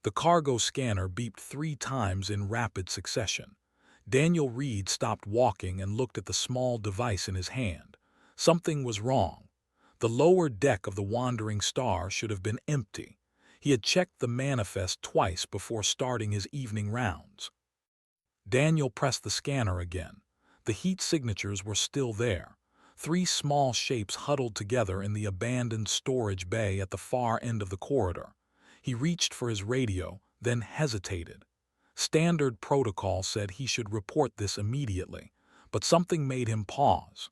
The cargo scanner beeped 3 times in rapid succession. Daniel Reed stopped walking and looked at the small device in his hand. Something was wrong. The lower deck of the Wandering Star should have been empty. He had checked the manifest twice before starting his evening rounds. Daniel pressed the scanner again. The heat signatures were still there. 3 small shapes huddled together in the abandoned storage bay at the far end of the corridor. He reached for his radio, then hesitated. Standard protocol said he should report this immediately, but something made him pause.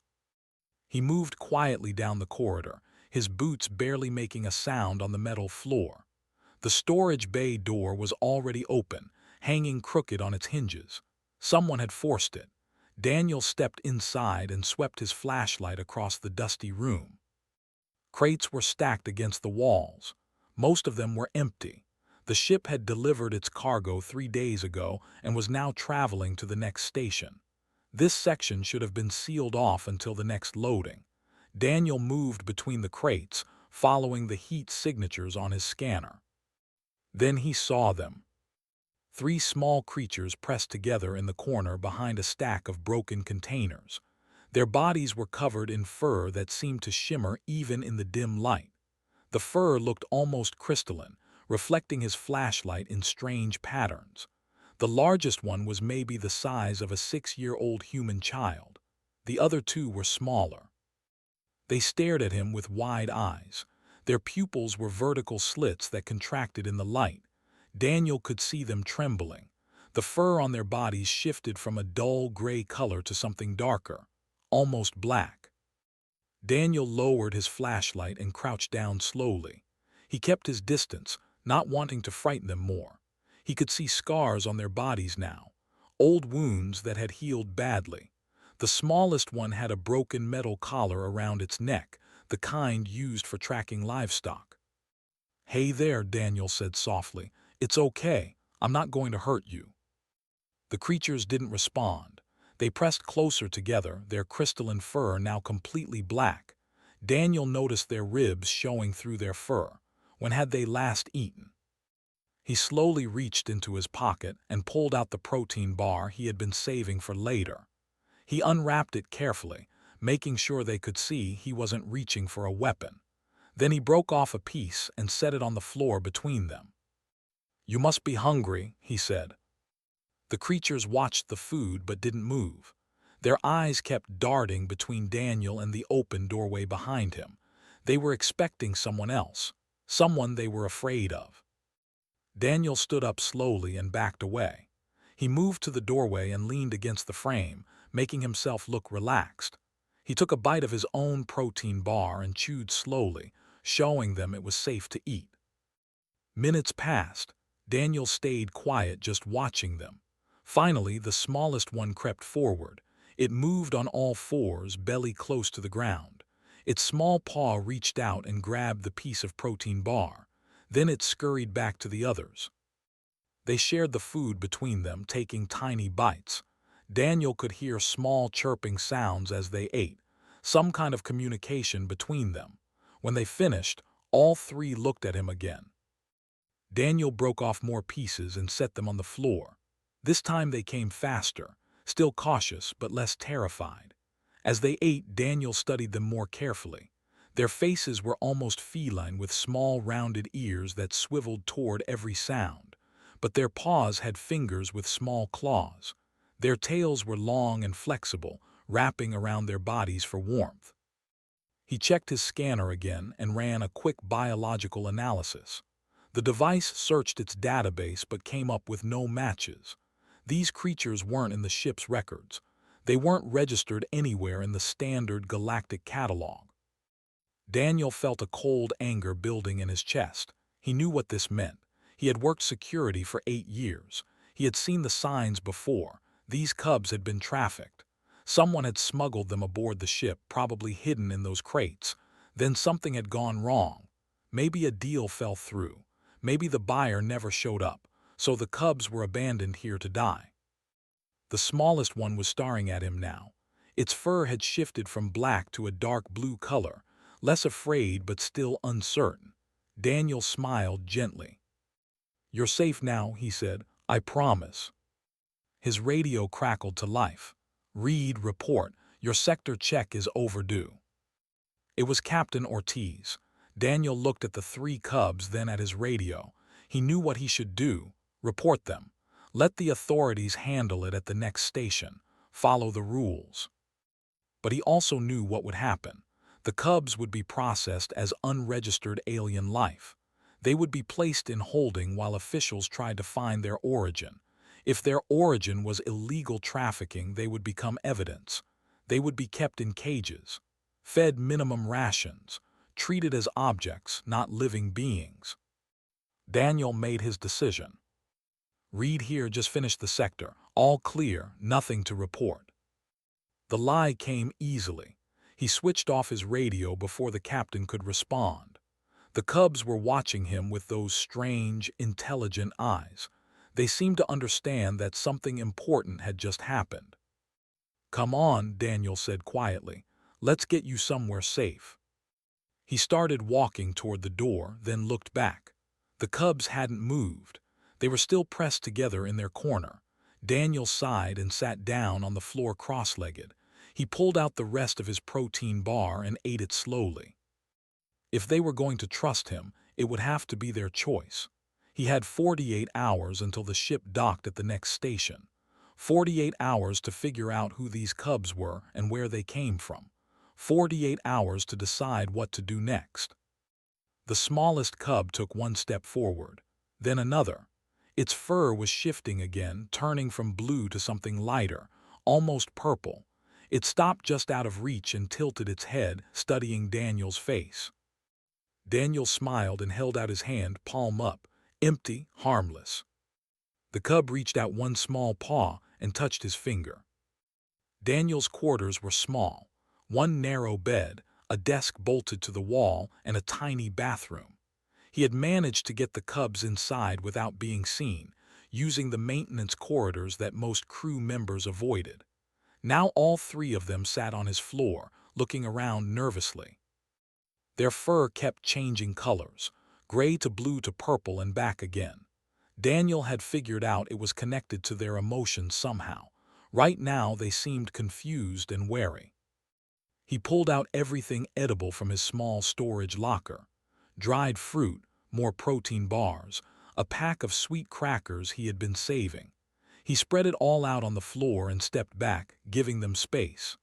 He moved quietly down the corridor, his boots barely making a sound on the metal floor. The storage bay door was already open, hanging crooked on its hinges. Someone had forced it. Daniel stepped inside and swept his flashlight across the dusty room. Crates were stacked against the walls. Most of them were empty. The ship had delivered its cargo 3 days ago and was now traveling to the next station. This section should have been sealed off until the next loading. Daniel moved between the crates, following the heat signatures on his scanner. Then he saw them. 3 small creatures pressed together in the corner behind a stack of broken containers. Their bodies were covered in fur that seemed to shimmer even in the dim light. The fur looked almost crystalline, reflecting his flashlight in strange patterns. The largest one was maybe the size of a 6-year-old human child. The other 2 were smaller. They stared at him with wide eyes. Their pupils were vertical slits that contracted in the light. Daniel could see them trembling. The fur on their bodies shifted from a dull gray color to something darker, almost black. Daniel lowered his flashlight and crouched down slowly. He kept his distance, not wanting to frighten them more. He could see scars on their bodies now, old wounds that had healed badly. The smallest one had a broken metal collar around its neck, the kind used for tracking livestock. "Hey there," Daniel said softly. "It's okay. I'm not going to hurt you." The creatures didn't respond. They pressed closer together, their crystalline fur now completely black. Daniel noticed their ribs showing through their fur. When had they last eaten? He slowly reached into his pocket and pulled out the protein bar he had been saving for later. He unwrapped it carefully, making sure they could see he wasn't reaching for a weapon. Then he broke off a piece and set it on the floor between them. "You must be hungry," he said. The creatures watched the food but didn't move. Their eyes kept darting between Daniel and the open doorway behind him. They were expecting someone else, someone they were afraid of. Daniel stood up slowly and backed away. He moved to the doorway and leaned against the frame, making himself look relaxed. He took a bite of his own protein bar and chewed slowly, showing them it was safe to eat. Minutes passed. Daniel stayed quiet, just watching them. Finally, the smallest one crept forward. It moved on all fours, belly close to the ground. Its small paw reached out and grabbed the piece of protein bar. Then it scurried back to the others. They shared the food between them, taking tiny bites. Daniel could hear small chirping sounds as they ate, some kind of communication between them. When they finished, all 3 looked at him again. Daniel broke off more pieces and set them on the floor. This time they came faster, still cautious but less terrified. As they ate, Daniel studied them more carefully. Their faces were almost feline, with small rounded ears that swiveled toward every sound. But their paws had fingers with small claws. Their tails were long and flexible, wrapping around their bodies for warmth. He checked his scanner again and ran a quick biological analysis. The device searched its database but came up with no matches. These creatures weren't in the ship's records. They weren't registered anywhere in the standard galactic catalog. Daniel felt a cold anger building in his chest. He knew what this meant. He had worked security for 8 years. He had seen the signs before. These cubs had been trafficked. Someone had smuggled them aboard the ship, probably hidden in those crates. Then something had gone wrong. Maybe a deal fell through. Maybe the buyer never showed up, so the cubs were abandoned here to die. The smallest one was staring at him now. Its fur had shifted from black to a dark blue color, less afraid but still uncertain. Daniel smiled gently. "You're safe now," he said. "I promise." His radio crackled to life. "Read, report. Your sector check is overdue." It was Captain Ortiz. Daniel looked at the three cubs, then at his radio. He knew what he should do. Report them. Let the authorities handle it at the next station. Follow the rules. But he also knew what would happen. The cubs would be processed as unregistered alien life. They would be placed in holding while officials tried to find their origin. If their origin was illegal trafficking, they would become evidence. They would be kept in cages, fed minimum rations, treated as objects, not living beings. Daniel made his decision. "Read here, just finished the sector. All clear, nothing to report." The lie came easily. He switched off his radio before the captain could respond. The cubs were watching him with those strange, intelligent eyes. They seemed to understand that something important had just happened. "Come on," Daniel said quietly. "Let's get you somewhere safe." He started walking toward the door, then looked back. The cubs hadn't moved. They were still pressed together in their corner. Daniel sighed and sat down on the floor cross-legged. He pulled out the rest of his protein bar and ate it slowly. If they were going to trust him, it would have to be their choice. He had 48 hours until the ship docked at the next station. 48 hours to figure out who these cubs were and where they came from. 48 hours to decide what to do next. The smallest cub took one step forward, then another. Its fur was shifting again, turning from blue to something lighter, almost purple. It stopped just out of reach and tilted its head, studying Daniel's face. Daniel smiled and held out his hand, palm up, empty, harmless. The cub reached out one small paw and touched his finger. Daniel's quarters were small. One narrow bed, a desk bolted to the wall, and a tiny bathroom. He had managed to get the cubs inside without being seen, using the maintenance corridors that most crew members avoided. Now all three of them sat on his floor, looking around nervously. Their fur kept changing colors, gray to blue to purple and back again. Daniel had figured out it was connected to their emotions somehow. Right now they seemed confused and wary. He pulled out everything edible from his small storage locker. Dried fruit, more protein bars, a pack of sweet crackers he had been saving. He spread it all out on the floor and stepped back, giving them space.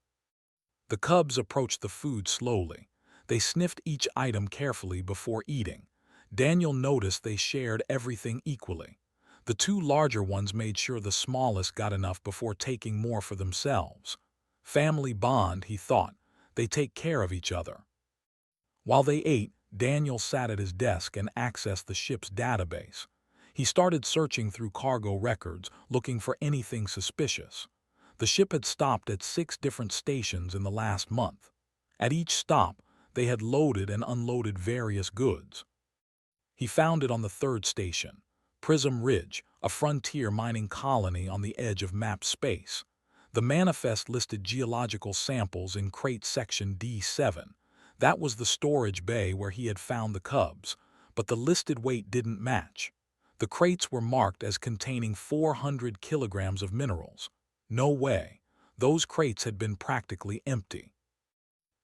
The cubs approached the food slowly. They sniffed each item carefully before eating. Daniel noticed they shared everything equally. The two larger ones made sure the smallest got enough before taking more for themselves. Family bond, he thought. They take care of each other. While they ate, Daniel sat at his desk and accessed the ship's database. He started searching through cargo records, looking for anything suspicious. The ship had stopped at 6 different stations in the last month. At each stop, they had loaded and unloaded various goods. He found it on the 3rd station, Prism Ridge, a frontier mining colony on the edge of mapped space. The manifest listed geological samples in crate section D7. That was the storage bay where he had found the cubs, but the listed weight didn't match. The crates were marked as containing 400 kilograms of minerals. No way. Those crates had been practically empty.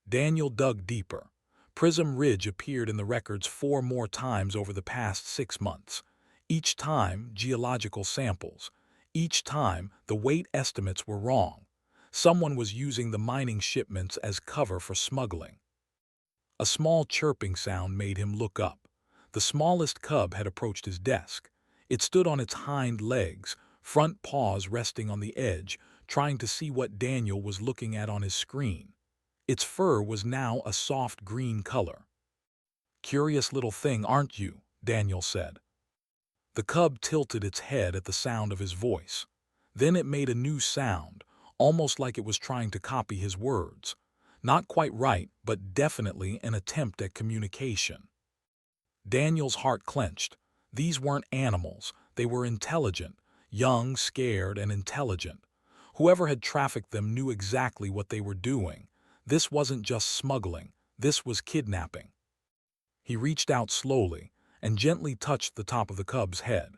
Daniel dug deeper. Prism Ridge appeared in the records 4 more times over the past 6 months. Each time, geological samples. Each time, the weight estimates were wrong. Someone was using the mining shipments as cover for smuggling. A small chirping sound made him look up. The smallest cub had approached his desk. It stood on its hind legs, front paws resting on the edge, trying to see what Daniel was looking at on his screen. Its fur was now a soft green color. "Curious little thing, aren't you?" Daniel said. The cub tilted its head at the sound of his voice. Then it made a new sound, almost like it was trying to copy his words. Not quite right, but definitely an attempt at communication. Daniel's heart clenched. These weren't animals. They were intelligent, young, scared, and intelligent. Whoever had trafficked them knew exactly what they were doing. This wasn't just smuggling. This was kidnapping. He reached out slowly, and gently touched the top of the cub's head.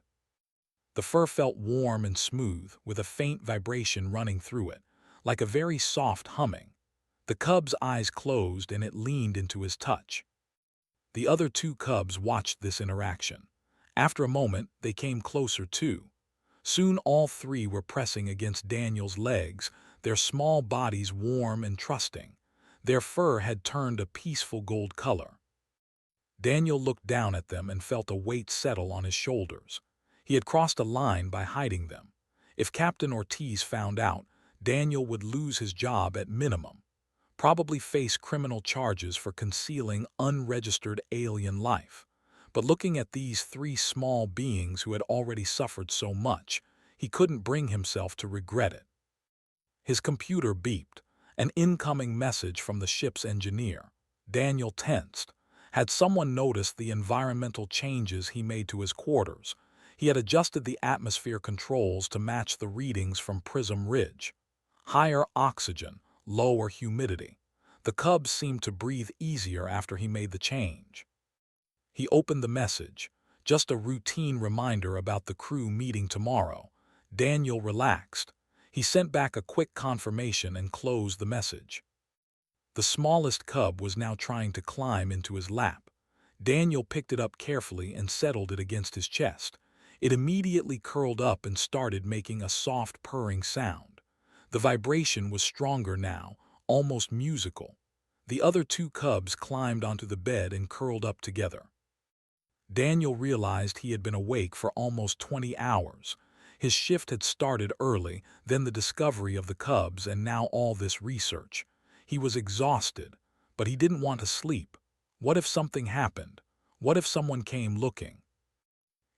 The fur felt warm and smooth, with a faint vibration running through it, like a very soft humming. The cub's eyes closed and it leaned into his touch. The other two cubs watched this interaction. After a moment, they came closer too. Soon all three were pressing against Daniel's legs, their small bodies warm and trusting. Their fur had turned a peaceful gold color. Daniel looked down at them and felt a weight settle on his shoulders. He had crossed a line by hiding them. If Captain Ortiz found out, Daniel would lose his job at minimum, probably face criminal charges for concealing unregistered alien life. But looking at these three small beings who had already suffered so much, he couldn't bring himself to regret it. His computer beeped, an incoming message from the ship's engineer. Daniel tensed. Had someone noticed the environmental changes he made to his quarters? He had adjusted the atmosphere controls to match the readings from Prism Ridge. Higher oxygen, lower humidity. The cubs seemed to breathe easier after he made the change. He opened the message, just a routine reminder about the crew meeting tomorrow. Daniel relaxed. He sent back a quick confirmation and closed the message. The smallest cub was now trying to climb into his lap. Daniel picked it up carefully and settled it against his chest. It immediately curled up and started making a soft purring sound. The vibration was stronger now, almost musical. The other two cubs climbed onto the bed and curled up together. Daniel realized he had been awake for almost 20 hours. His shift had started early, then the discovery of the cubs, and now all this research. He was exhausted, but he didn't want to sleep. What if something happened? What if someone came looking?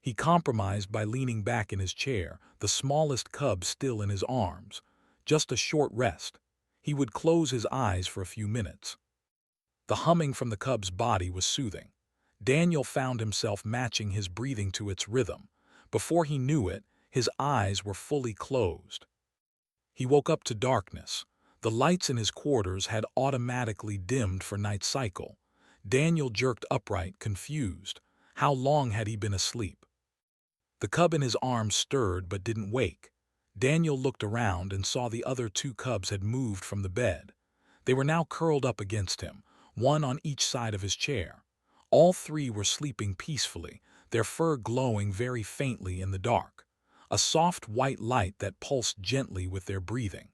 He compromised by leaning back in his chair, the smallest cub still in his arms. Just a short rest. He would close his eyes for a few minutes. The humming from the cub's body was soothing. Daniel found himself matching his breathing to its rhythm. Before he knew it, his eyes were fully closed. He woke up to darkness. The lights in his quarters had automatically dimmed for night cycle. Daniel jerked upright, confused. How long had he been asleep? The cub in his arms stirred but didn't wake. Daniel looked around and saw the other two cubs had moved from the bed. They were now curled up against him, one on each side of his chair. All three were sleeping peacefully, their fur glowing very faintly in the dark. A soft white light that pulsed gently with their breathing.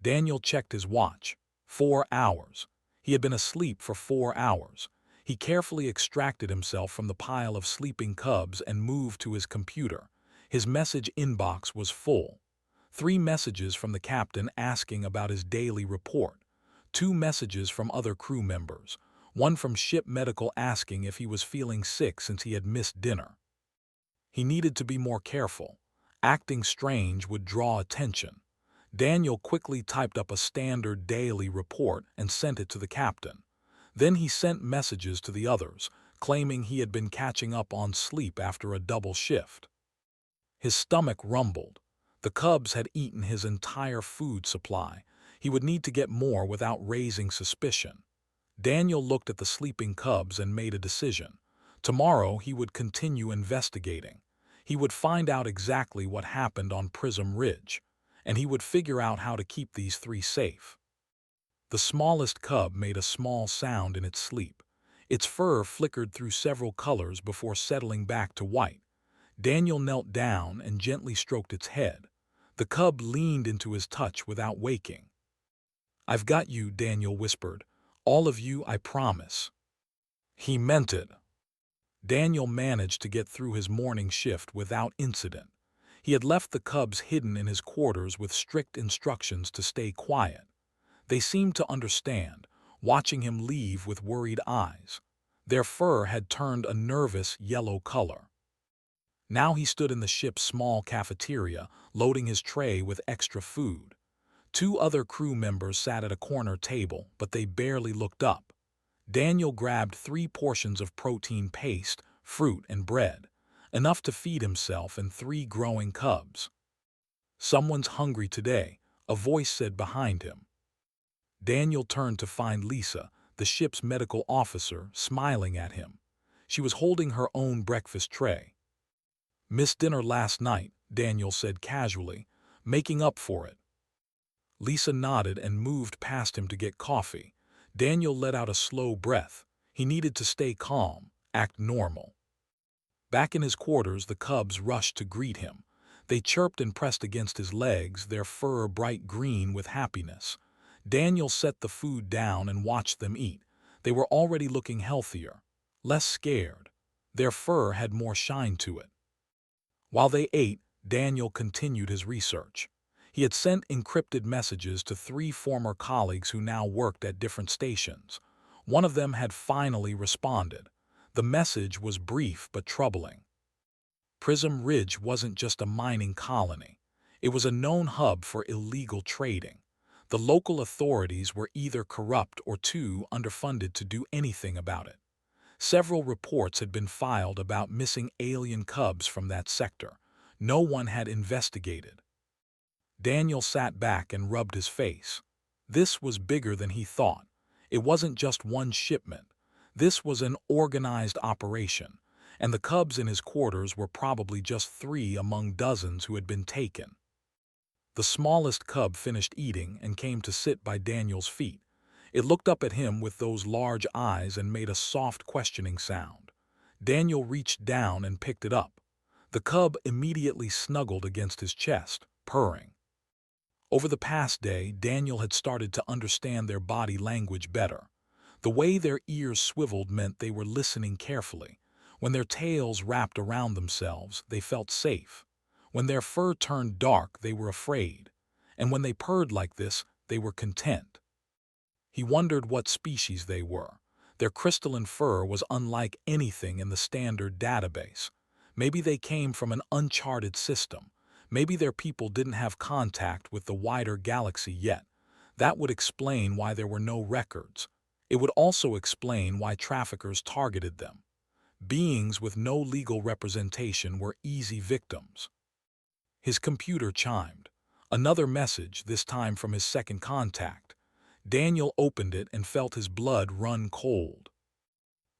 Daniel checked his watch. 4 hours. He had been asleep for 4 hours. He carefully extracted himself from the pile of sleeping cubs and moved to his computer. His message inbox was full. 3 messages from the captain asking about his daily report. 2 messages from other crew members. 1 from ship medical asking if he was feeling sick since he had missed dinner. He needed to be more careful. Acting strange would draw attention. Daniel quickly typed up a standard daily report and sent it to the captain. Then he sent messages to the others, claiming he had been catching up on sleep after a double shift. His stomach rumbled. The cubs had eaten his entire food supply. He would need to get more without raising suspicion. Daniel looked at the sleeping cubs and made a decision. Tomorrow he would continue investigating. He would find out exactly what happened on Prism Ridge, and he would figure out how to keep these 3 safe. The smallest cub made a small sound in its sleep. Its fur flickered through several colors before settling back to white. Daniel knelt down and gently stroked its head. The cub leaned into his touch without waking. "I've got you," Daniel whispered. "All of you, I promise." He meant it. Daniel managed to get through his morning shift without incident. He had left the cubs hidden in his quarters with strict instructions to stay quiet. They seemed to understand, watching him leave with worried eyes. Their fur had turned a nervous yellow color. Now he stood in the ship's small cafeteria, loading his tray with extra food. 2 other crew members sat at a corner table, but they barely looked up. Daniel grabbed 3 portions of protein paste, fruit, and bread, enough to feed himself and 3 growing cubs. "Someone's hungry today," a voice said behind him. Daniel turned to find Lisa, the ship's medical officer, smiling at him. She was holding her own breakfast tray. "Missed dinner last night," Daniel said casually, making up for it. Lisa nodded and moved past him to get coffee. Daniel let out a slow breath. He needed to stay calm, act normal. Back in his quarters, the cubs rushed to greet him. They chirped and pressed against his legs, their fur bright green with happiness. Daniel set the food down and watched them eat. They were already looking healthier, less scared. Their fur had more shine to it. While they ate, Daniel continued his research. He had sent encrypted messages to 3 former colleagues who now worked at different stations. One of them had finally responded. The message was brief but troubling. Prism Ridge wasn't just a mining colony. It was a known hub for illegal trading. The local authorities were either corrupt or too underfunded to do anything about it. Several reports had been filed about missing alien cubs from that sector. No one had investigated. Daniel sat back and rubbed his face. This was bigger than he thought. It wasn't just one shipment. This was an organized operation, and the cubs in his quarters were probably just 3 among dozens who had been taken. The smallest cub finished eating and came to sit by Daniel's feet. It looked up at him with those large eyes and made a soft questioning sound. Daniel reached down and picked it up. The cub immediately snuggled against his chest, purring. Over the past day, Daniel had started to understand their body language better. The way their ears swiveled meant they were listening carefully. When their tails wrapped around themselves, they felt safe. When their fur turned dark, they were afraid. And when they purred like this, they were content. He wondered what species they were. Their crystalline fur was unlike anything in the standard database. Maybe they came from an uncharted system. Maybe their people didn't have contact with the wider galaxy yet. That would explain why there were no records. It would also explain why traffickers targeted them. Beings with no legal representation were easy victims. His computer chimed. Another message, this time from his second contact. Daniel opened it and felt his blood run cold.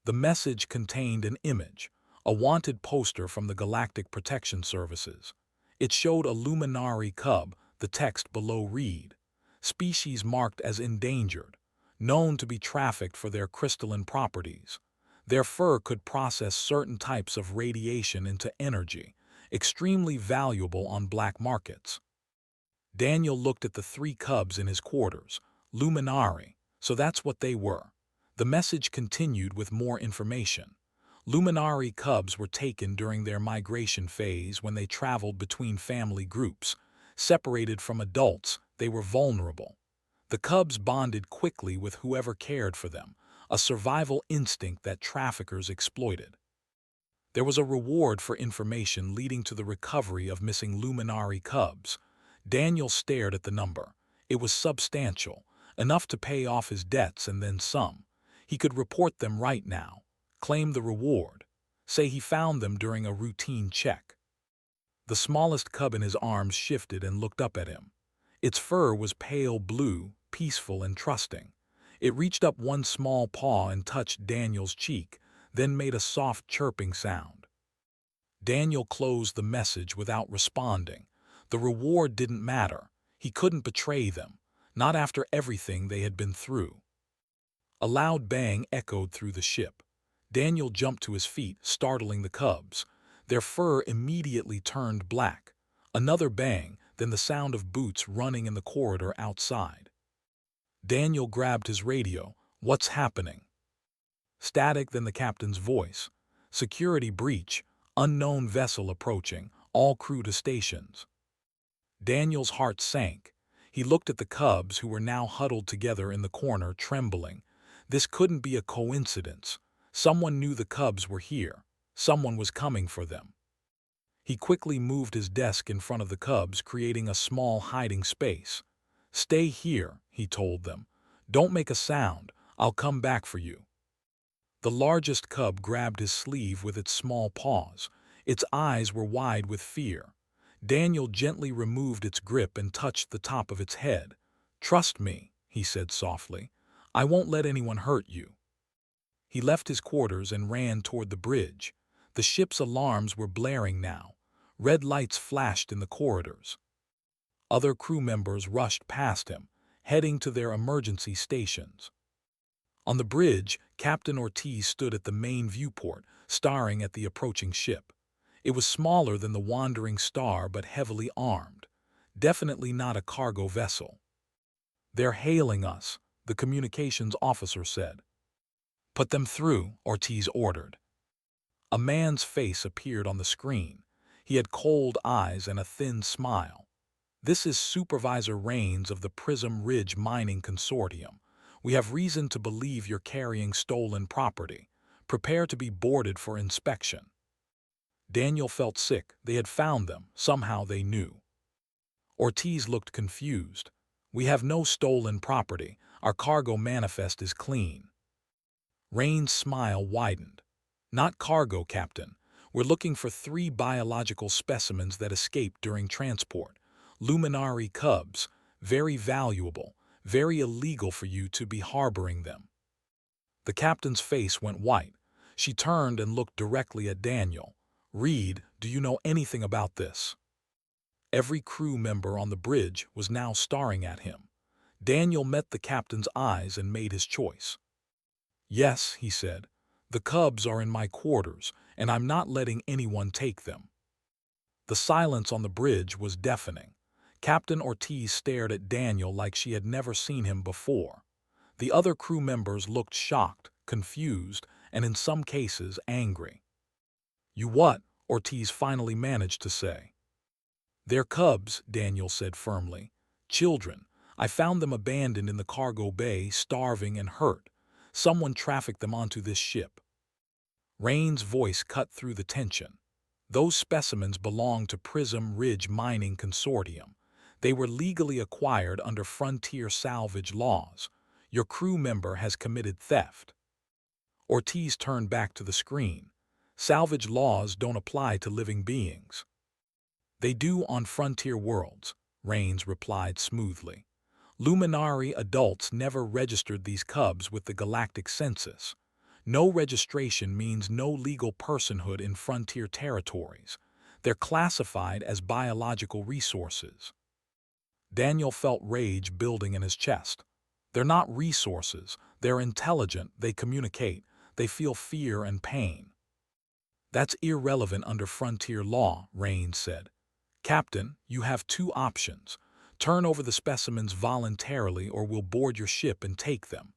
The message contained an image, a wanted poster from the Galactic Protection Services. It showed a luminary cub, the text below read, "Species marked as endangered, known to be trafficked for their crystalline properties. Their fur could process certain types of radiation into energy, extremely valuable on black markets." Daniel looked at the 3 cubs in his quarters. Luminari, so that's what they were. The message continued with more information. Luminari cubs were taken during their migration phase when they traveled between family groups. Separated from adults, they were vulnerable. The cubs bonded quickly with whoever cared for them, a survival instinct that traffickers exploited. There was a reward for information leading to the recovery of missing Luminari cubs. Daniel stared at the number. It was substantial, enough to pay off his debts and then some. He could report them right now, claim the reward, say he found them during a routine check. The smallest cub in his arms shifted and looked up at him. Its fur was pale blue, peaceful and trusting. It reached up one small paw and touched Daniel's cheek, then made a soft chirping sound. Daniel closed the message without responding. The reward didn't matter. He couldn't betray them, not after everything they had been through. A loud bang echoed through the ship. Daniel jumped to his feet, startling the cubs. Their fur immediately turned black. Another bang, then the sound of boots running in the corridor outside. Daniel grabbed his radio. "What's happening?" Static, then the captain's voice. "Security breach. Unknown vessel approaching. All crew to stations." Daniel's heart sank. He looked at the cubs who were now huddled together in the corner, trembling. This couldn't be a coincidence. Someone knew the cubs were here. Someone was coming for them. He quickly moved his desk in front of the cubs, creating a small hiding space. "Stay here," he told them. "Don't make a sound. I'll come back for you." The largest cub grabbed his sleeve with its small paws. Its eyes were wide with fear. Daniel gently removed its grip and touched the top of its head. "Trust me," he said softly. "I won't let anyone hurt you." He left his quarters and ran toward the bridge. The ship's alarms were blaring now. Red lights flashed in the corridors. Other crew members rushed past him, heading to their emergency stations. On the bridge, Captain Ortiz stood at the main viewport, staring at the approaching ship. It was smaller than the Wandering Star but heavily armed. Definitely not a cargo vessel. "They're hailing us," the communications officer said. "Put them through," Ortiz ordered. A man's face appeared on the screen. He had cold eyes and a thin smile. "This is Supervisor Rains of the Prism Ridge Mining Consortium. We have reason to believe you're carrying stolen property. Prepare to be boarded for inspection." Daniel felt sick. They had found them. Somehow they knew. Ortiz looked confused. "We have no stolen property. Our cargo manifest is clean." Rain's smile widened. "Not cargo, Captain. We're looking for 3 biological specimens that escaped during transport. Luminary cubs. Very valuable. Very illegal for you to be harboring them." The captain's face went white. She turned and looked directly at Daniel. "Reed, do you know anything about this?" Every crew member on the bridge was now staring at him. Daniel met the captain's eyes and made his choice. "Yes," he said. "The cubs are in my quarters, and I'm not letting anyone take them." The silence on the bridge was deafening. Captain Ortiz stared at Daniel like she had never seen him before. The other crew members looked shocked, confused, and in some cases angry. "You what?" Ortiz finally managed to say. "They're cubs," Daniel said firmly. "Children. I found them abandoned in the cargo bay, starving and hurt. Someone trafficked them onto this ship." Rain's voice cut through the tension. "Those specimens belong to Prism Ridge Mining Consortium. They were legally acquired under frontier salvage laws. Your crew member has committed theft." Ortiz turned back to the screen. "Salvage laws don't apply to living beings." "They do on frontier worlds," Rains replied smoothly. "Luminary adults never registered these cubs with the galactic census. No registration means no legal personhood in frontier territories. They're classified as biological resources." Daniel felt rage building in his chest. "They're not resources. They're intelligent. They communicate. They feel fear and pain." "That's irrelevant under frontier law," Rains said. "Captain, you have 2 options. Turn over the specimens voluntarily or we'll board your ship and take them.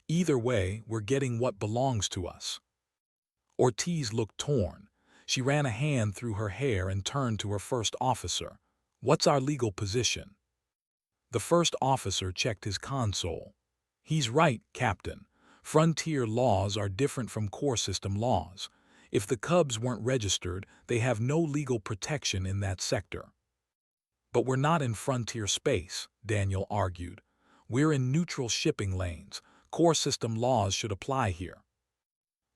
Either way, we're getting what belongs to us." Ortiz looked torn. She ran a hand through her hair and turned to her first officer. "What's our legal position?" The first officer checked his console. "He's right, Captain. Frontier laws are different from core system laws. If the cubs weren't registered, they have no legal protection in that sector." "But we're not in frontier space," Daniel argued. "We're in neutral shipping lanes. Core system laws should apply here."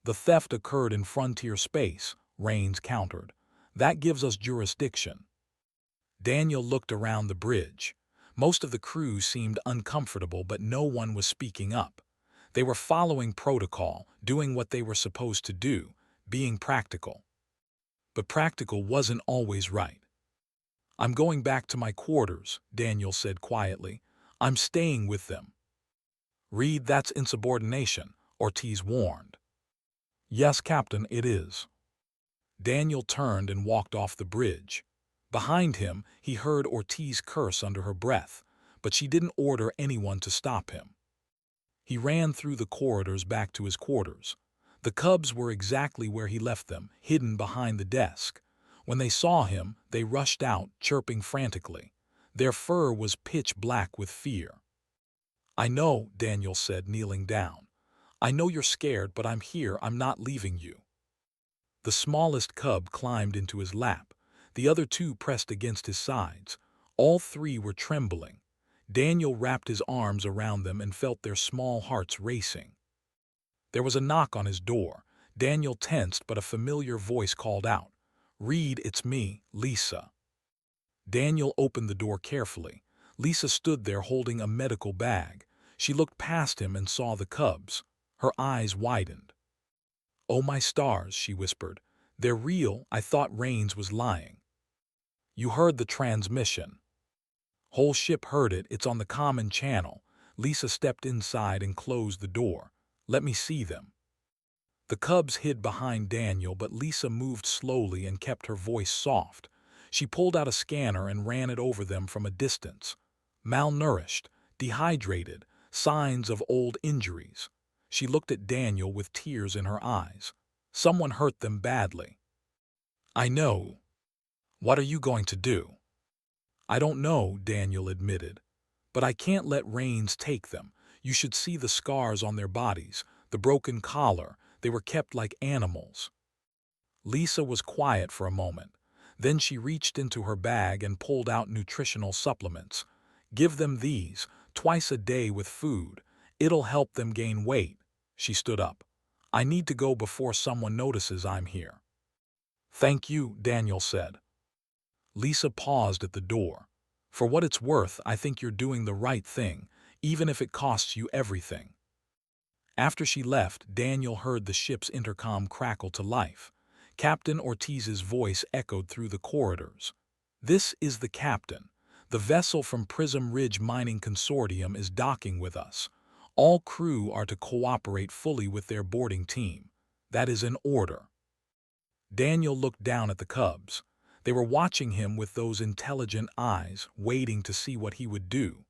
"The theft occurred in frontier space," Rains countered. "That gives us jurisdiction." Daniel looked around the bridge. Most of the crew seemed uncomfortable, but no one was speaking up. They were following protocol, doing what they were supposed to do, being practical. But practical wasn't always right. "I'm going back to my quarters," Daniel said quietly. "I'm staying with them." "Reed, that's insubordination," Ortiz warned. "Yes, Captain, it is." Daniel turned and walked off the bridge. Behind him, he heard Ortiz curse under her breath, but she didn't order anyone to stop him. He ran through the corridors back to his quarters. The cubs were exactly where he left them, hidden behind the desk. When they saw him, they rushed out, chirping frantically. Their fur was pitch black with fear. "I know," Daniel said, kneeling down. "I know you're scared, but I'm here. I'm not leaving you." The smallest cub climbed into his lap. The other 2 pressed against his sides. All 3 were trembling. Daniel wrapped his arms around them and felt their small hearts racing. There was a knock on his door. Daniel tensed, but a familiar voice called out, "Reed, it's me, Lisa." Daniel opened the door carefully. Lisa stood there holding a medical bag. She looked past him and saw the cubs. Her eyes widened. "Oh, my stars," she whispered. "They're real. I thought Rains was lying." "You heard the transmission." "Whole ship heard it. It's on the common channel." Lisa stepped inside and closed the door. "Let me see them." The cubs hid behind Daniel, but Lisa moved slowly and kept her voice soft. She pulled out a scanner and ran it over them from a distance. Malnourished, dehydrated, signs of old injuries. She looked at Daniel with tears in her eyes. Someone hurt them badly. "I know. What are you going to do?" "I don't know," Daniel admitted. "But I can't let Rains take them. You should see the scars on their bodies, the broken collar. They were kept like animals." Lisa was quiet for a moment. Then she reached into her bag and pulled out nutritional supplements. "Give them these, twice a day with food. It'll help them gain weight." She stood up. "I need to go before someone notices I'm here." "Thank you," Daniel said. Lisa paused at the door. "For what it's worth, I think you're doing the right thing, even if it costs you everything." After she left, Daniel heard the ship's intercom crackle to life. Captain Ortiz's voice echoed through the corridors. "This is the captain. The vessel from Prism Ridge Mining Consortium is docking with us. All crew are to cooperate fully with their boarding team. That is an order." Daniel looked down at the cubs. They were watching him with those intelligent eyes, waiting to see what he would do.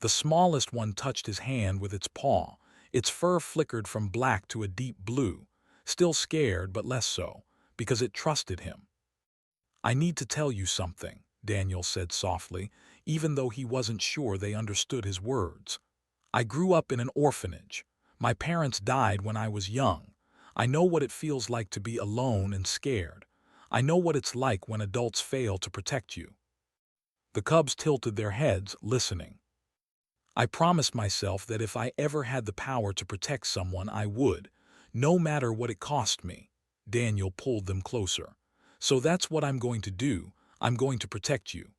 The smallest one touched his hand with its paw. Its fur flickered from black to a deep blue, still scared but less so, because it trusted him. "I need to tell you something," Daniel said softly, even though he wasn't sure they understood his words. "I grew up in an orphanage. My parents died when I was young. I know what it feels like to be alone and scared. I know what it's like when adults fail to protect you." The cubs tilted their heads, listening. "I promised myself that if I ever had the power to protect someone, I would, no matter what it cost me." Daniel pulled them closer. "So that's what I'm going to do. I'm going to protect you."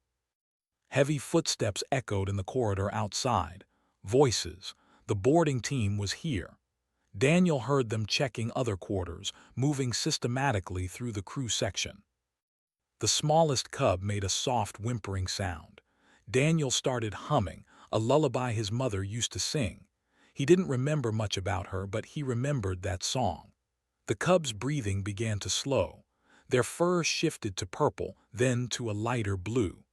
Heavy footsteps echoed in the corridor outside. Voices. The boarding team was here. Daniel heard them checking other quarters, moving systematically through the crew section. The smallest cub made a soft whimpering sound. Daniel started humming, a lullaby his mother used to sing. He didn't remember much about her, but he remembered that song. The cub's breathing began to slow. Their fur shifted to purple, then to a lighter blue.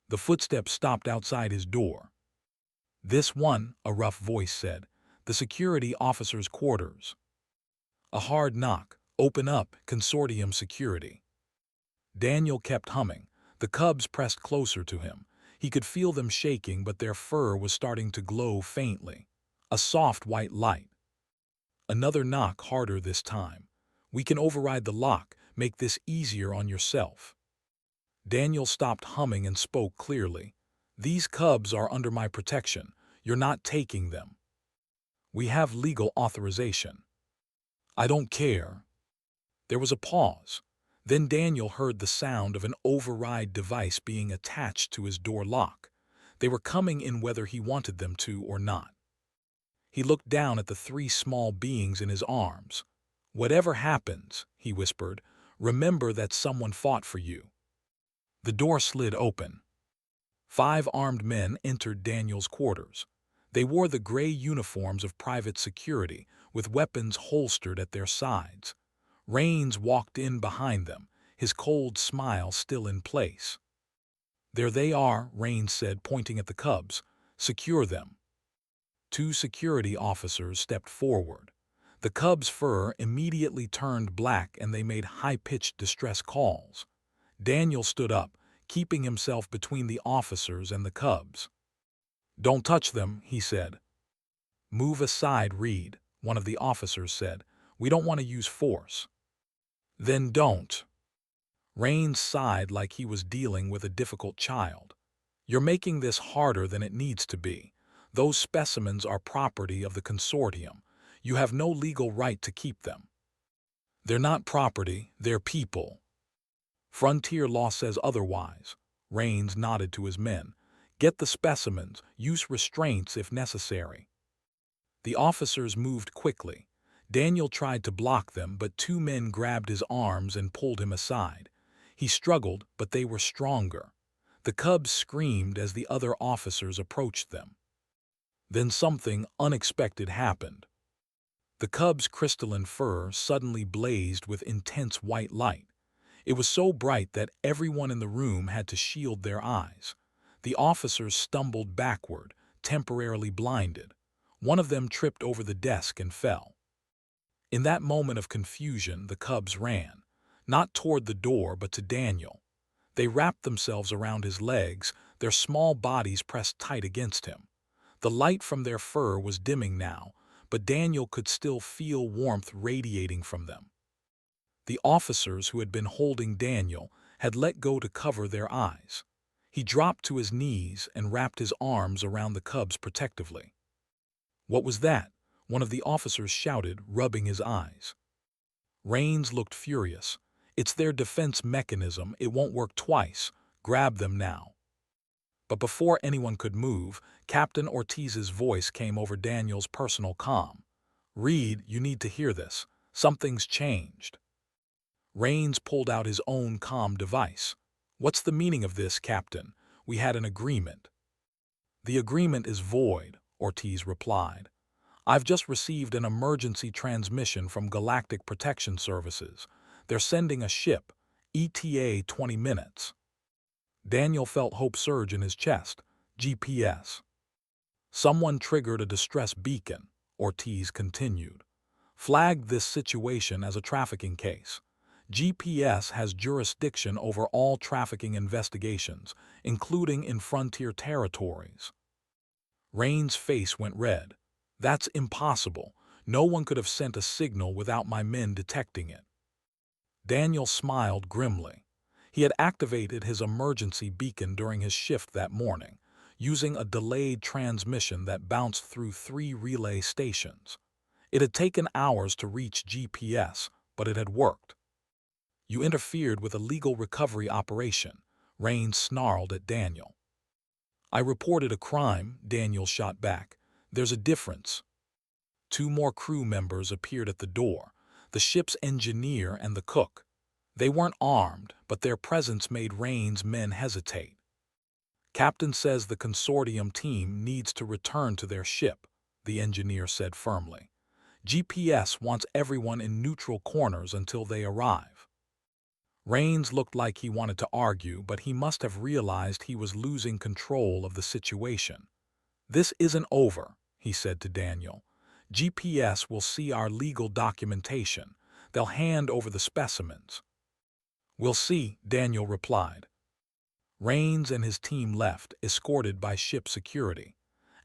The footsteps stopped outside his door. "This one," a rough voice said. "The security officer's quarters." A hard knock. "Open up, Consortium Security." Daniel kept humming. The cubs pressed closer to him. He could feel them shaking, but their fur was starting to glow faintly. A soft white light. Another knock, harder this time. "We can override the lock. Make this easier on yourself." Daniel stopped humming and spoke clearly. "These cubs are under my protection. You're not taking them. We have legal authorization." "I don't care." There was a pause. Then Daniel heard the sound of an override device being attached to his door lock. They were coming in whether he wanted them to or not. He looked down at the three small beings in his arms. "Whatever happens," he whispered, "remember that someone fought for you." The door slid open. 5 armed men entered Daniel's quarters. They wore the gray uniforms of private security, with weapons holstered at their sides. Rains walked in behind them, his cold smile still in place. "There they are," Rains said, pointing at the cubs. "Secure them." 2 security officers stepped forward. The cubs' fur immediately turned black and they made high-pitched distress calls. Daniel stood up, keeping himself between the officers and the cubs. "Don't touch them," he said. "Move aside, Reed," one of the officers said. "We don't want to use force." "Then don't." Rains sighed like he was dealing with a difficult child. "You're making this harder than it needs to be. Those specimens are property of the consortium. You have no legal right to keep them." "They're not property, they're people." "Frontier law says otherwise." Rains nodded to his men. "Get the specimens, use restraints if necessary." The officers moved quickly. Daniel tried to block them, but two men grabbed his arms and pulled him aside. He struggled, but they were stronger. The cubs screamed as the other officers approached them. Then something unexpected happened. The cubs' crystalline fur suddenly blazed with intense white light. It was so bright that everyone in the room had to shield their eyes. The officers stumbled backward, temporarily blinded. One of them tripped over the desk and fell. In that moment of confusion, the cubs ran, not toward the door but to Daniel. They wrapped themselves around his legs, their small bodies pressed tight against him. The light from their fur was dimming now, but Daniel could still feel warmth radiating from them. The officers who had been holding Daniel had let go to cover their eyes. He dropped to his knees and wrapped his arms around the cubs protectively. "What was that?" one of the officers shouted, rubbing his eyes. Rains looked furious. "It's their defense mechanism. It won't work twice. Grab them now." But before anyone could move, Captain Ortiz's voice came over Daniel's personal comm. "Reed, you need to hear this. Something's changed." Rains pulled out his own comm device. "What's the meaning of this, Captain? We had an agreement." "The agreement is void," Ortiz replied. "I've just received an emergency transmission from Galactic Protection Services. They're sending a ship, ETA 20 minutes. Daniel felt hope surge in his chest. GPS. "Someone triggered a distress beacon," Ortiz continued. "Flagged this situation as a trafficking case. GPS has jurisdiction over all trafficking investigations, including in frontier territories." Rain's face went red. "That's impossible. No one could have sent a signal without my men detecting it." Daniel smiled grimly. He had activated his emergency beacon during his shift that morning, using a delayed transmission that bounced through 3 relay stations. It had taken hours to reach GPS, but it had worked. "You interfered with a legal recovery operation," Rain snarled at Daniel. "I reported a crime," Daniel shot back. "There's a difference." 2 more crew members appeared at the door, the ship's engineer and the cook. They weren't armed, but their presence made Rain's men hesitate. "Captain says the consortium team needs to return to their ship," the engineer said firmly. "GPS wants everyone in neutral corners until they arrive." Rains looked like he wanted to argue, but he must have realized he was losing control of the situation. "This isn't over," he said to Daniel. "GPS will see our legal documentation. They'll hand over the specimens." "We'll see," Daniel replied. Rains and his team left, escorted by ship security.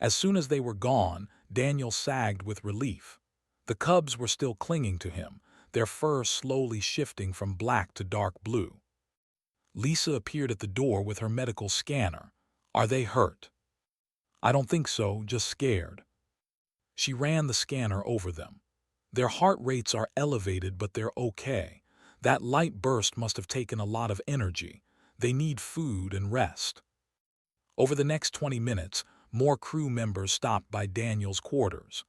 As soon as they were gone, Daniel sagged with relief. The cubs were still clinging to him, their fur slowly shifting from black to dark blue. Lisa appeared at the door with her medical scanner. "Are they hurt?" "I don't think so, just scared." She ran the scanner over them. "Their heart rates are elevated, but they're okay. That light burst must have taken a lot of energy. They need food and rest." Over the next 20 minutes, more crew members stopped by Daniel's quarters.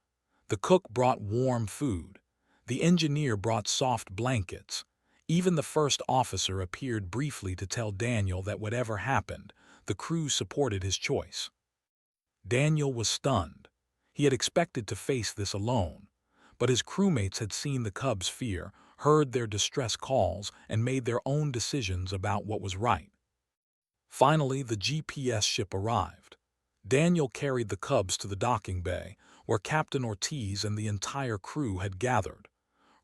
The cook brought warm food. The engineer brought soft blankets. Even the first officer appeared briefly to tell Daniel that whatever happened, the crew supported his choice. Daniel was stunned. He had expected to face this alone, but his crewmates had seen the cubs' fear, heard their distress calls, and made their own decisions about what was right. Finally, the GPS ship arrived. Daniel carried the cubs to the docking bay, where Captain Ortiz and the entire crew had gathered.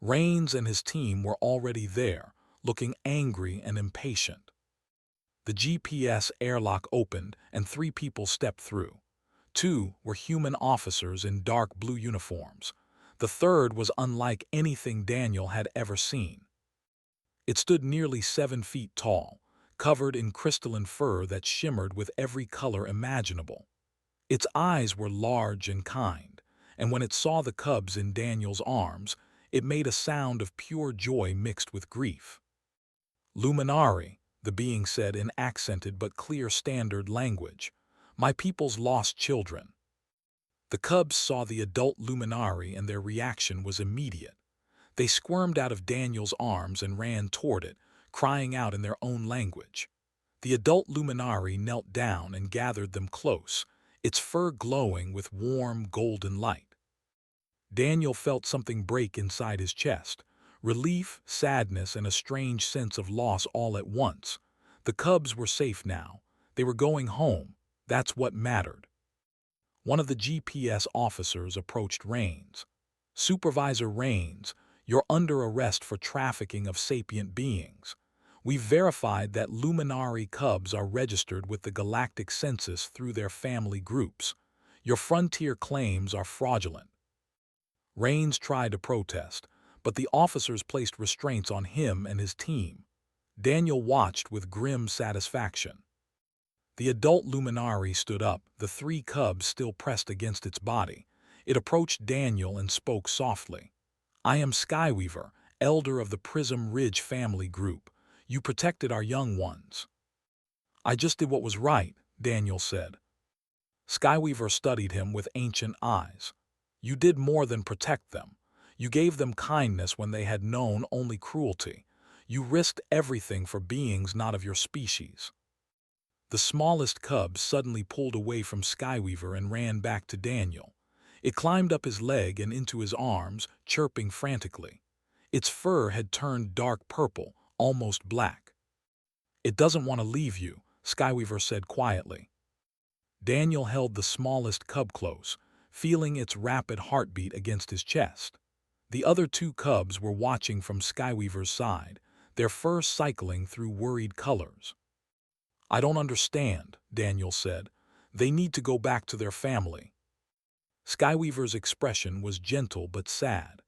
Rains and his team were already there, looking angry and impatient. The GPS airlock opened and 3 people stepped through. 2 were human officers in dark blue uniforms. The third was unlike anything Daniel had ever seen. It stood nearly 7 feet tall, covered in crystalline fur that shimmered with every color imaginable. Its eyes were large and kind, and when it saw the cubs in Daniel's arms, it made a sound of pure joy mixed with grief. "Luminari," the being said in accented but clear standard language. "My people's lost children." The cubs saw the adult luminari and their reaction was immediate. They squirmed out of Daniel's arms and ran toward it, crying out in their own language. The adult luminari knelt down and gathered them close, its fur glowing with warm, golden light. Daniel felt something break inside his chest, relief, sadness, and a strange sense of loss all at once. The cubs were safe now. They were going home. That's what mattered. One of the GPS officers approached Rains. "Supervisor Rains, you're under arrest for trafficking of sapient beings. We've verified that Luminari cubs are registered with the Galactic Census through their family groups. Your frontier claims are fraudulent." Rains tried to protest, but the officers placed restraints on him and his team. Daniel watched with grim satisfaction. The adult Luminari stood up, the three cubs still pressed against its body. It approached Daniel and spoke softly. "I am Skyweaver, elder of the Prism Ridge family group. You protected our young ones." "I just did what was right," Daniel said. Skyweaver studied him with ancient eyes. "You did more than protect them. You gave them kindness when they had known only cruelty. You risked everything for beings not of your species." The smallest cub suddenly pulled away from Skyweaver and ran back to Daniel. It climbed up his leg and into his arms, chirping frantically. Its fur had turned dark purple, almost black. "It doesn't want to leave you," Skyweaver said quietly. Daniel held the smallest cub close, feeling its rapid heartbeat against his chest. The other two cubs were watching from Skyweaver's side, their fur cycling through worried colors. "I don't understand," Daniel said. "They need to go back to their family." Skyweaver's expression was gentle but sad.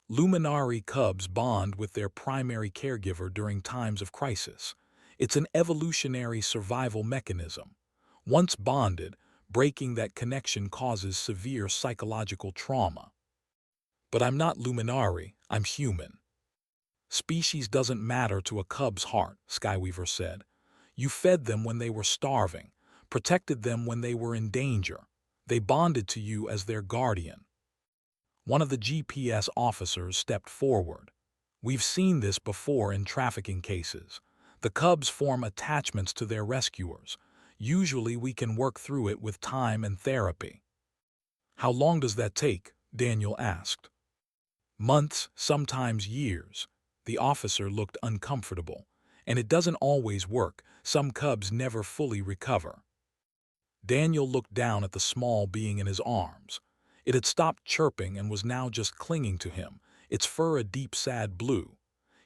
Luminari cubs bond with their primary caregiver during times of crisis. It's an evolutionary survival mechanism. Once bonded, breaking that connection causes severe psychological trauma. "But I'm not Luminari, I'm human." "Species doesn't matter to a cub's heart," Skyweaver said. "You fed them when they were starving, protected them when they were in danger. They bonded to you as their guardian." One of the GPS officers stepped forward. "We've seen this before in trafficking cases. The cubs form attachments to their rescuers. Usually we can work through it with time and therapy." "How long does that take?" Daniel asked. "Months, sometimes years." The officer looked uncomfortable. "And it doesn't always work. Some cubs never fully recover." Daniel looked down at the small being in his arms. It had stopped chirping and was now just clinging to him, its fur a deep sad blue.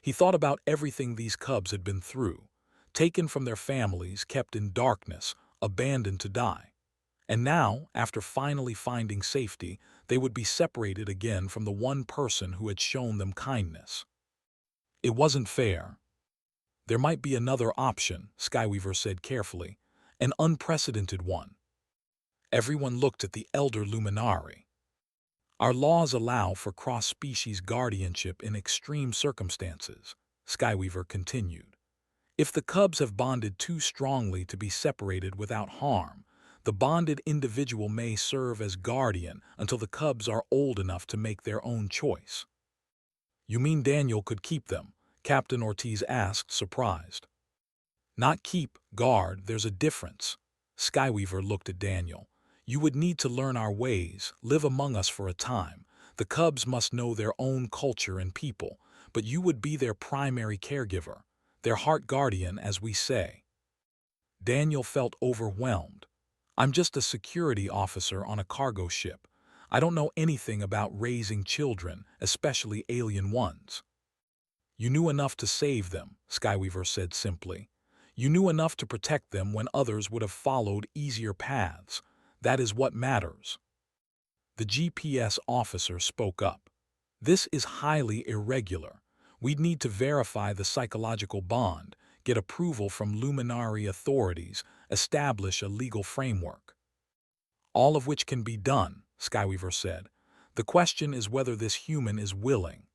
He thought about everything these cubs had been through. Taken from their families, kept in darkness, abandoned to die. And now, after finally finding safety, they would be separated again from the one person who had shown them kindness. It wasn't fair. "There might be another option," Skyweaver said carefully, "an unprecedented one." Everyone looked at the elder Luminari. "Our laws allow for cross-species guardianship in extreme circumstances," Skyweaver continued. "If the cubs have bonded too strongly to be separated without harm, the bonded individual may serve as guardian until the cubs are old enough to make their own choice." "You mean Daniel could keep them?" Captain Ortiz asked, surprised. "Not keep, guard, there's a difference." Skyweaver looked at Daniel. "You would need to learn our ways, live among us for a time. The cubs must know their own culture and people, but you would be their primary caregiver, their heart guardian, as we say." Daniel felt overwhelmed. "I'm just a security officer on a cargo ship. I don't know anything about raising children, especially alien ones." "You knew enough to save them," Skyweaver said simply. "You knew enough to protect them when others would have followed easier paths. That is what matters." The GPS officer spoke up. "This is highly irregular. We'd need to verify the psychological bond, get approval from Luminari authorities, establish a legal framework." "All of which can be done," Skyweaver said. "The question is whether this human is willing."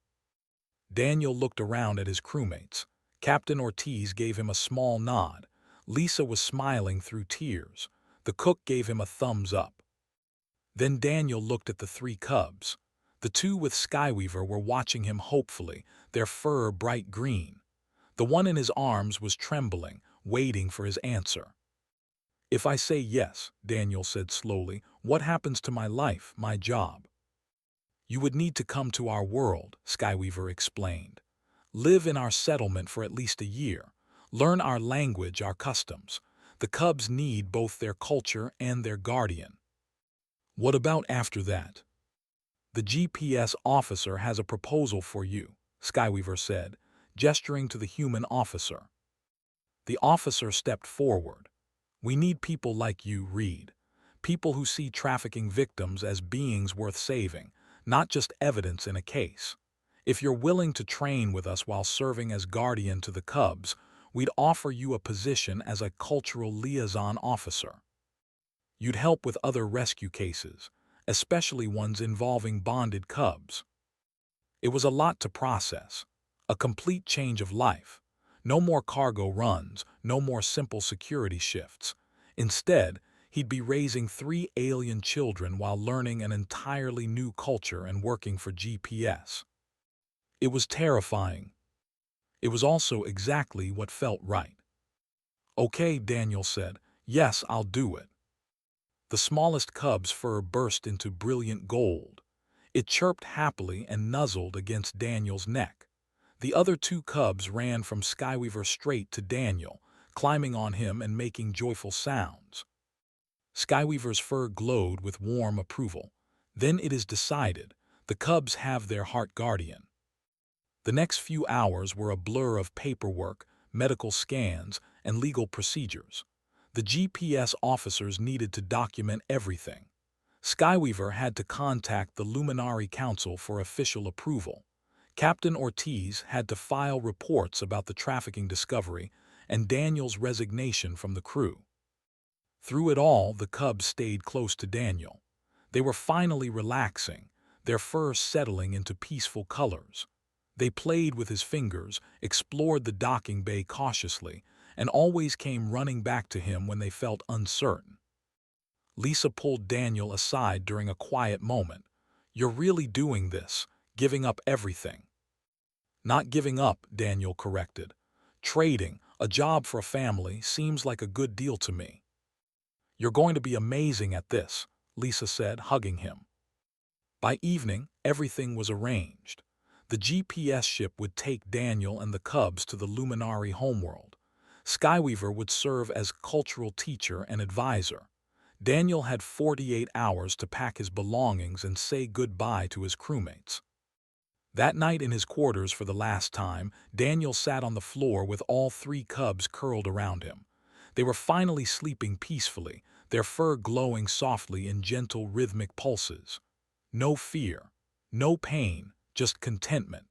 Daniel looked around at his crewmates. Captain Ortiz gave him a small nod. Lisa was smiling through tears. The cook gave him a thumbs up. Then Daniel looked at the three cubs. The two with Skyweaver were watching him hopefully, their fur bright green. The one in his arms was trembling, waiting for his answer. "If I say yes," Daniel said slowly, "what happens to my life, my job?" "You would need to come to our world," Skyweaver explained. "Live in our settlement for at least a year. Learn our language, our customs. The cubs need both their culture and their guardian." "What about after that?" "The GPS officer has a proposal for you," Skyweaver said, gesturing to the human officer. The officer stepped forward. "We need people like you, Reed. People who see trafficking victims as beings worth saving, not just evidence in a case. If you're willing to train with us while serving as guardian to the cubs, we'd offer you a position as a cultural liaison officer. You'd help with other rescue cases, especially ones involving bonded cubs." It was a lot to process. A complete change of life. No more cargo runs, no more simple security shifts. Instead, he'd be raising 3 alien children while learning an entirely new culture and working for GPS. It was terrifying. It was also exactly what felt right. "Okay," Daniel said. "Yes, I'll do it." The smallest cub's fur burst into brilliant gold. It chirped happily and nuzzled against Daniel's neck. The other two cubs ran from Skyweaver straight to Daniel, climbing on him and making joyful sounds. Skyweaver's fur glowed with warm approval. "Then it is decided. The cubs have their heart guardian." The next few hours were a blur of paperwork, medical scans, and legal procedures. The GPS officers needed to document everything. Skyweaver had to contact the Luminary Council for official approval. Captain Ortiz had to file reports about the trafficking discovery and Daniel's resignation from the crew. Through it all, the cubs stayed close to Daniel. They were finally relaxing, their fur settling into peaceful colors. They played with his fingers, explored the docking bay cautiously, and always came running back to him when they felt uncertain. Lisa pulled Daniel aside during a quiet moment. "You're really doing this, giving up everything." "Not giving up," Daniel corrected. "Trading, a job for a family, seems like a good deal to me." "You're going to be amazing at this," Lisa said, hugging him. By evening, everything was arranged. The GPS ship would take Daniel and the cubs to the Luminary homeworld. Skyweaver would serve as cultural teacher and advisor. Daniel had 48 hours to pack his belongings and say goodbye to his crewmates. That night in his quarters for the last time, Daniel sat on the floor with all three cubs curled around him. They were finally sleeping peacefully, their fur glowing softly in gentle rhythmic pulses. No fear, no pain, just contentment.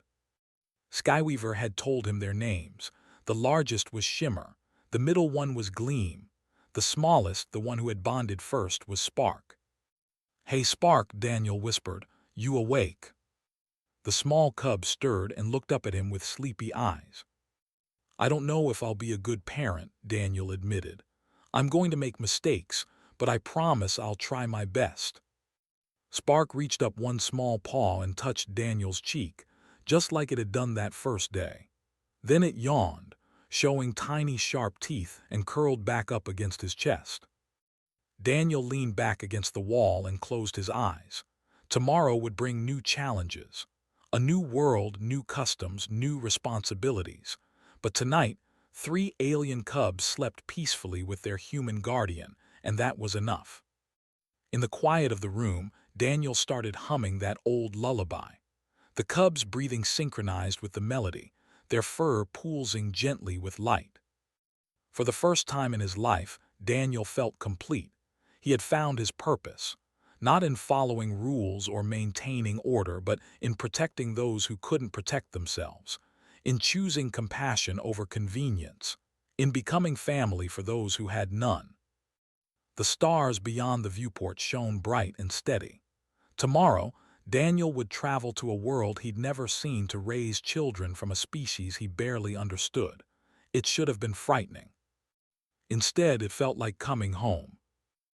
Skyweaver had told him their names. The largest was Shimmer, the middle one was Gleam. The smallest, the one who had bonded first, was Spark. "Hey Spark," Daniel whispered, "you awake?" The small cub stirred and looked up at him with sleepy eyes. "I don't know if I'll be a good parent," Daniel admitted. "I'm going to make mistakes, but I promise I'll try my best." Spark reached up one small paw and touched Daniel's cheek, just like it had done that first day. Then it yawned, showing tiny sharp teeth, and curled back up against his chest. Daniel leaned back against the wall and closed his eyes. Tomorrow would bring new challenges. A new world, new customs, new responsibilities. But tonight, 3 alien cubs slept peacefully with their human guardian, and that was enough. In the quiet of the room, Daniel started humming that old lullaby. The cubs breathing synchronized with the melody, their fur pulsing gently with light. For the first time in his life, Daniel felt complete. He had found his purpose, not in following rules or maintaining order, but in protecting those who couldn't protect themselves, in choosing compassion over convenience, in becoming family for those who had none. The stars beyond the viewport shone bright and steady. Tomorrow, Daniel would travel to a world he'd never seen to raise children from a species he barely understood. It should have been frightening. Instead, it felt like coming home.